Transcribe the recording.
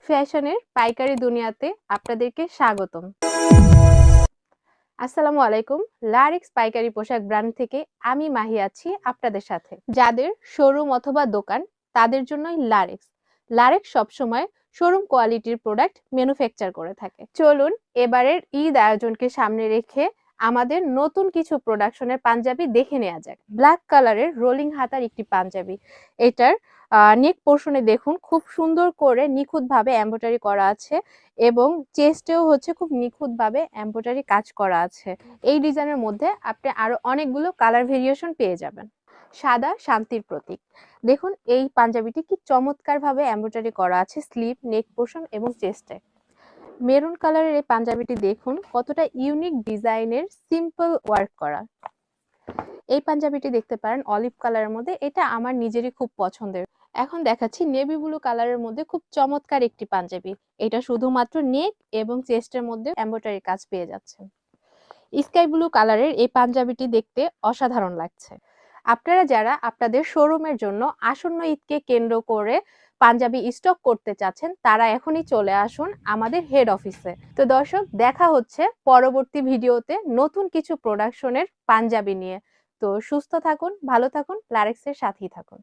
ফ্যাশনের পাইকারি দুনিয়াতে আপনাদেরকে স্বাগতম। আসসালামু আলাইকুম। লারেক্স পাইকারি পোশাক ব্র্যান্ড থেকে আমি মাহি আছি আপনাদের সাথে। যাদের শোরুম অথবা দোকান তাদের জন্যই লারেক্স। লারেক্স সবসময় শোরুম কোয়ালিটির প্রোডাক্ট ম্যানুফ্যাকচার করে থাকে। চলুন এবারের ঈদ আয়োজনকে সামনে রেখে আমাদের নতুন কিছু প্রোডাকশনের পাঞ্জাবি দেখে নেওয়া যাক। ব্ল্যাক কালারের রোলিং হাতার একটি পাঞ্জাবি। এটার নেক পোর্শনে দেখুন খুব সুন্দর করে নিখুঁতভাবে এমব্রয়ডারি করা আছে এবং চেস্টেও হচ্ছে খুব নিখুঁতভাবে এমব্রয়ডারি কাজ করা আছে। এই ডিজাইনের মধ্যে আপনি আরো অনেকগুলো কালার ভেরিয়েশন পেয়ে যাবেন। সাদা শান্তির প্রতীক। দেখুন এই পাঞ্জাবিটি কি চমৎকারভাবে এমব্রয়ডারি করা আছে স্লিভ, নেক পোর্শন এবং চেস্টে। মেরুন কালারের এই পাঞ্জাবিটি দেখুন কতটা ইউনিক ডিজাইনের সিম্পল ওয়ার্ক করা। এই পাঞ্জাবিটি দেখতে পারেন অলিভ কালারের মধ্যে, এটা আমার নিজেরই খুব পছন্দের। এখন দেখাচ্ছি নেভি ব্লু কালারের মধ্যে খুব চমৎকার একটি পাঞ্জাবি। এটা শুধুমাত্র নেক এবং চেস্টের মধ্যে এমব্রয়ডারি কাজ পেয়ে যাচ্ছেন। স্কাই ব্লু কালারের এই পাঞ্জাবিটি দেখতে অসাধারণ লাগছে। আপনারা যারা আপনাদের শোরুমের জন্য আসন্ন ঈদকে কেন্দ্র করে পাঞ্জাবি স্টক করতে চাচ্ছেন তারা এখনই চলে আসুন আমাদের হেড অফিসে। তো দর্শক, দেখা হচ্ছে পরবর্তী ভিডিওতে নতুন কিছু প্রোডাকশনের পাঞ্জাবি নিয়ে। তো সুস্থ থাকুন, ভালো থাকুন, লারেক্সের সাথেই থাকুন।